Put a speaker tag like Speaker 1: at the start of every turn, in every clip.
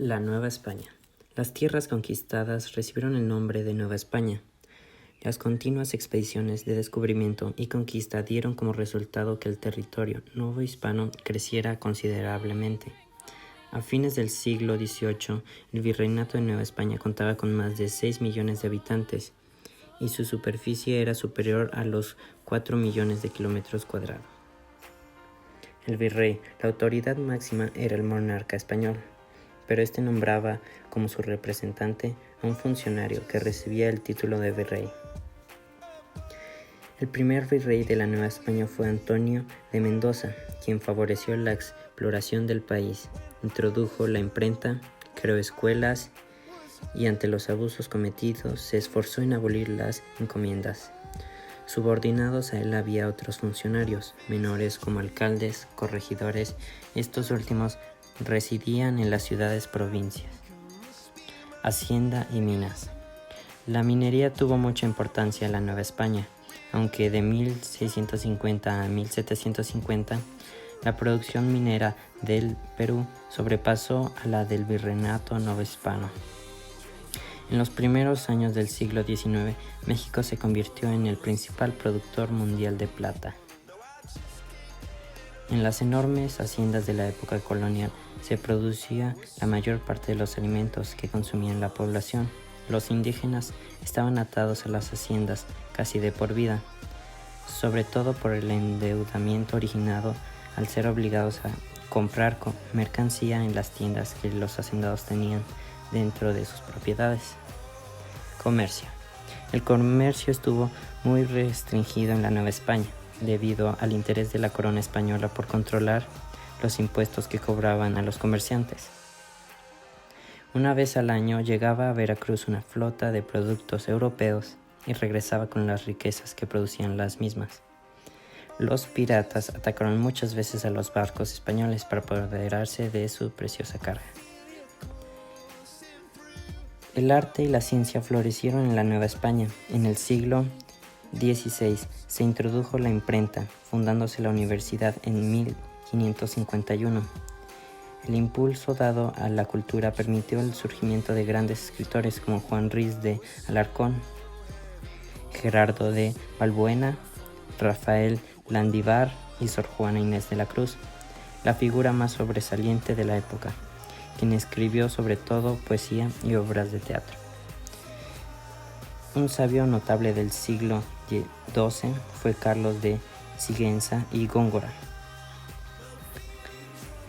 Speaker 1: La Nueva España. Las tierras conquistadas recibieron el nombre de Nueva España. Las continuas expediciones de descubrimiento y conquista dieron como resultado que el territorio novohispano creciera considerablemente. A fines del siglo XVIII, el Virreinato de Nueva España contaba con más de 6 millones de habitantes y su superficie era superior a los 4 millones de kilómetros cuadrados. El virrey, la autoridad máxima, era el monarca español, pero este nombraba como su representante a un funcionario que recibía el título de virrey. El primer virrey de la Nueva España fue Antonio de Mendoza, quien favoreció la exploración del país, introdujo la imprenta, creó escuelas y ante los abusos cometidos se esforzó en abolir las encomiendas. Subordinados a él había otros funcionarios menores como alcaldes, corregidores. Estos últimos residían en las ciudades-provincias. Hacienda y minas. La minería tuvo mucha importancia en la Nueva España, aunque de 1650 a 1750 la producción minera del Perú sobrepasó a la del Virreinato Novohispano. En los primeros años del siglo XIX, México se convirtió en el principal productor mundial de plata. En las enormes haciendas de la época colonial se producía la mayor parte de los alimentos que consumía la población. Los indígenas estaban atados a las haciendas casi de por vida, sobre todo por el endeudamiento originado al ser obligados a comprar mercancía en las tiendas que los hacendados tenían dentro de sus propiedades. Comercio. El comercio estuvo muy restringido en la Nueva España, debido al interés de la corona española por controlar los impuestos que cobraban a los comerciantes. Una vez al año llegaba a Veracruz una flota de productos europeos y regresaba con las riquezas que producían las mismas. Los piratas atacaron muchas veces a los barcos españoles para apoderarse de su preciosa carga. El arte y la ciencia florecieron en la Nueva España. En el siglo XVI se introdujo la imprenta, fundándose la universidad en 1551. El impulso dado a la cultura permitió el surgimiento de grandes escritores como Juan Ruiz de Alarcón, Gerardo de Balbuena, Rafael Landívar y Sor Juana Inés de la Cruz, la figura más sobresaliente de la época, quien escribió sobre todo poesía y obras de teatro. Un sabio notable del siglo XII fue Carlos de Sigüenza y Góngora.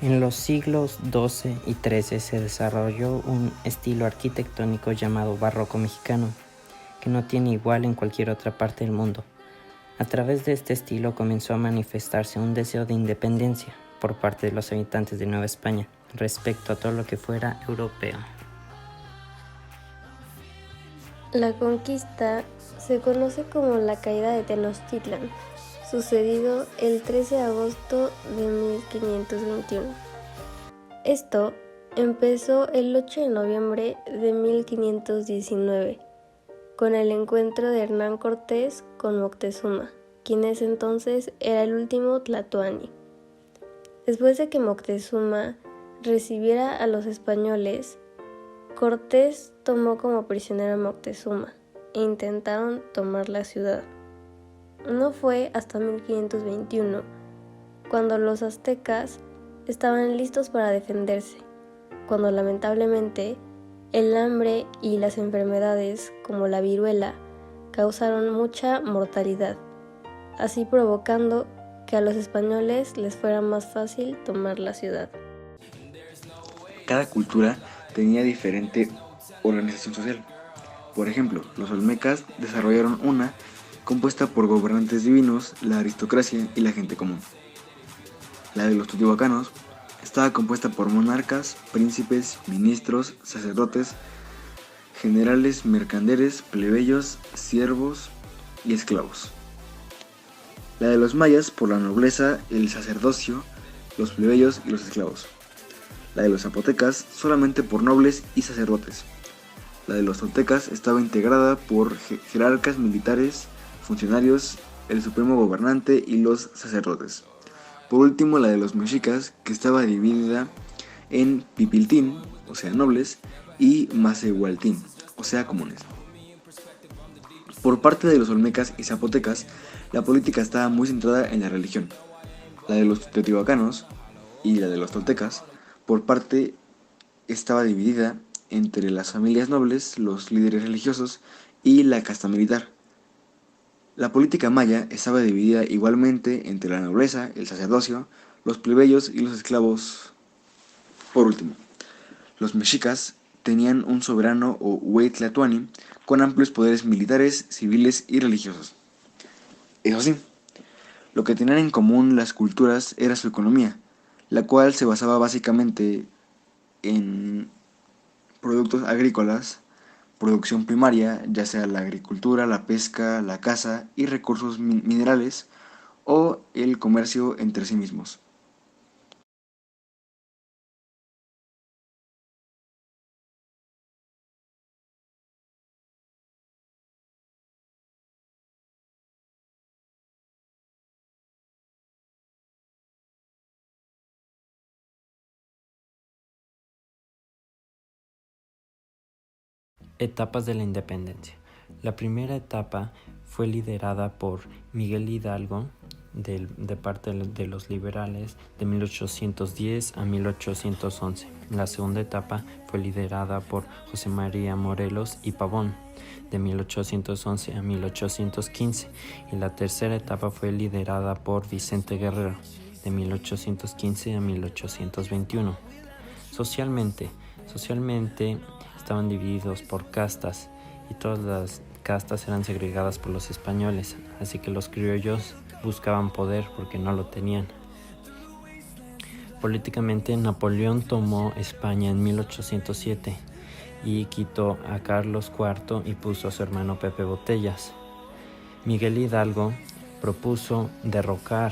Speaker 1: En los siglos XII y XIII se desarrolló un estilo arquitectónico llamado barroco mexicano, que no tiene igual en cualquier otra parte del mundo. A través de este estilo comenzó a manifestarse un deseo de independencia por parte de los habitantes de Nueva España respecto a todo lo que fuera europeo.
Speaker 2: La conquista se conoce como la caída de Tenochtitlan, sucedido el 13 de agosto de 1521. Esto empezó el 8 de noviembre de 1519, con el encuentro de Hernán Cortés con Moctezuma, quien ese entonces era el último tlatoani. Después de que Moctezuma recibiera a los españoles, Cortés tomó como prisionero a Moctezuma e intentaron tomar la ciudad. No fue hasta 1521 cuando los aztecas estaban listos para defenderse, cuando lamentablemente el hambre y las enfermedades como la viruela causaron mucha mortalidad, así provocando que a los españoles les fuera más fácil tomar la ciudad.
Speaker 3: Cada cultura tenía diferente organización social. Por ejemplo, los olmecas desarrollaron una compuesta por gobernantes divinos, la aristocracia y la gente común. La de los teotihuacanos estaba compuesta por monarcas, príncipes, ministros, sacerdotes, generales, mercaderes, plebeyos, siervos y esclavos. La de los mayas por la nobleza, el sacerdocio, los plebeyos y los esclavos. La de los zapotecas solamente por nobles y sacerdotes. La de los toltecas estaba integrada por jerarcas militares, funcionarios, el supremo gobernante y los sacerdotes. Por último, la de los mexicas, que estaba dividida en Pipiltín, o sea nobles, y Macehualtín, o sea comunes. Por parte de los olmecas y zapotecas, la política estaba muy centrada en la religión. La de los teotihuacanos y la de los toltecas, por parte, estaba dividida entre las familias nobles, los líderes religiosos y la casta militar. La política maya estaba dividida igualmente entre la nobleza, el sacerdocio, los plebeyos y los esclavos. Por último, los mexicas tenían un soberano o Hueytlatoani con amplios poderes militares, civiles y religiosos. Eso sí, lo que tenían en común las culturas era su economía, la cual se basaba básicamente en productos agrícolas, producción primaria, ya sea la agricultura, la pesca, la caza y recursos minerales, o el comercio entre sí mismos.
Speaker 1: Etapas de la independencia. La primera etapa fue liderada por Miguel Hidalgo de parte de los liberales de 1810 a 1811. La segunda etapa fue liderada por José María Morelos y Pavón de 1811 a 1815 y la tercera etapa fue liderada por Vicente Guerrero de 1815 a 1821. Socialmente estaban divididos por castas y todas las castas eran segregadas por los españoles, así que los criollos buscaban poder porque no lo tenían. Políticamente, Napoleón tomó España en 1807 y quitó a Carlos IV y puso a su hermano Pepe Botellas. Miguel Hidalgo propuso derrocar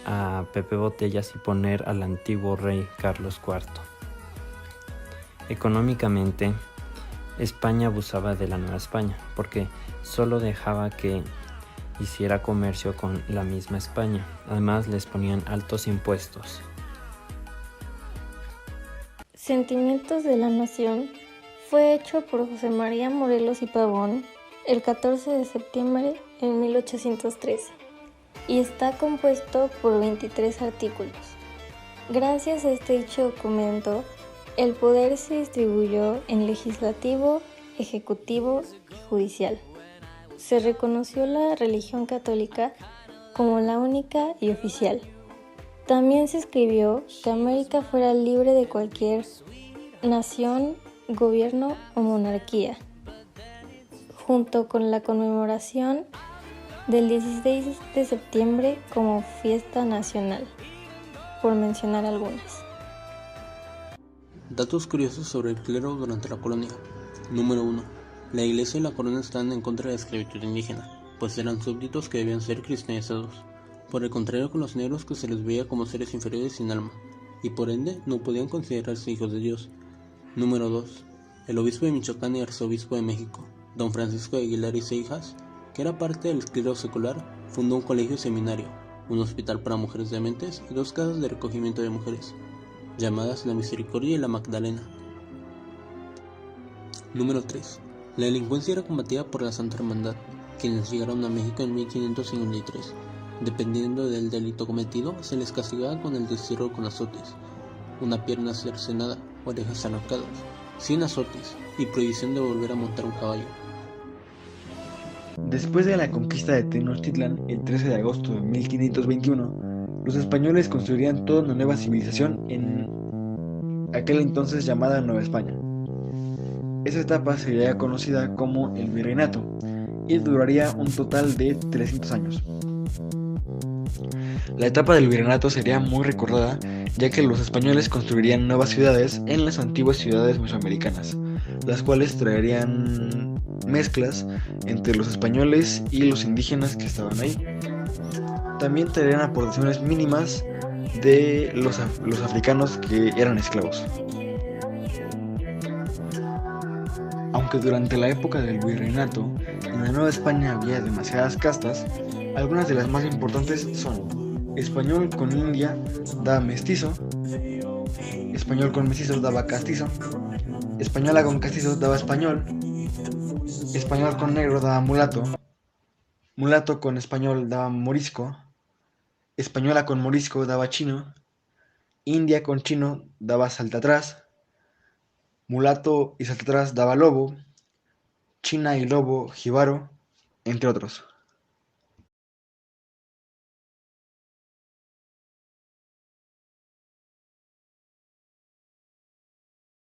Speaker 1: a Pepe Botellas y poner al antiguo rey Carlos IV. Económicamente, España abusaba de la Nueva España porque solo dejaba que hiciera comercio con la misma España. Además, les ponían altos impuestos.
Speaker 2: Sentimientos de la Nación fue hecho por José María Morelos y Pavón el 14 de septiembre de 1813 y está compuesto por 23 artículos. Gracias a este dicho documento, el poder se distribuyó en legislativo, ejecutivo y judicial. Se reconoció la religión católica como la única y oficial. También se escribió que América fuera libre de cualquier nación, gobierno o monarquía, junto con la conmemoración del 16 de septiembre como fiesta nacional, por mencionar algunas.
Speaker 4: Datos curiosos sobre el clero durante la colonia. Número 1. La iglesia y la corona estaban en contra de la esclavitud indígena, pues eran súbditos que debían ser cristianizados. Por el contrario con los negros, que se les veía como seres inferiores sin alma, y por ende no podían considerarse hijos de Dios. Número 2. El obispo de Michoacán y arzobispo de México, don Francisco de Aguilar y Seijas, que era parte del clero secular, fundó un colegio seminario, un hospital para mujeres dementes y 2 casas de recogimiento de mujeres, llamadas La Misericordia y La Magdalena. Número 3. La delincuencia era combatida por la Santa Hermandad, quienes llegaron a México en 1553. Dependiendo del delito cometido, se les castigaba con el destierro con azotes, una pierna cercenada, orejas arrancadas, 100 azotes y prohibición de volver a montar un caballo.
Speaker 3: Después de la conquista de Tenochtitlan, el 13 de agosto de 1521, los españoles construirían toda una nueva civilización en aquel entonces llamada Nueva España. Esa etapa sería conocida como el Virreinato y duraría un total de 300 años. La etapa del Virreinato sería muy recordada, ya que los españoles construirían nuevas ciudades en las antiguas ciudades mesoamericanas, las cuales traerían mezclas entre los españoles y los indígenas que estaban ahí. También traerían aportaciones mínimas de los africanos que eran esclavos. Aunque durante la época del Virreinato en la Nueva España había demasiadas castas, algunas de las más importantes son español con india da mestizo, Español con mestizo daba castizo. Española con castizo daba español. Español con negro daba mulato. Mulato con español daba morisco. Española con morisco daba chino. India con chino daba saltatrás. Mulato y saltatrás daba lobo. China y lobo jíbaro, entre otros.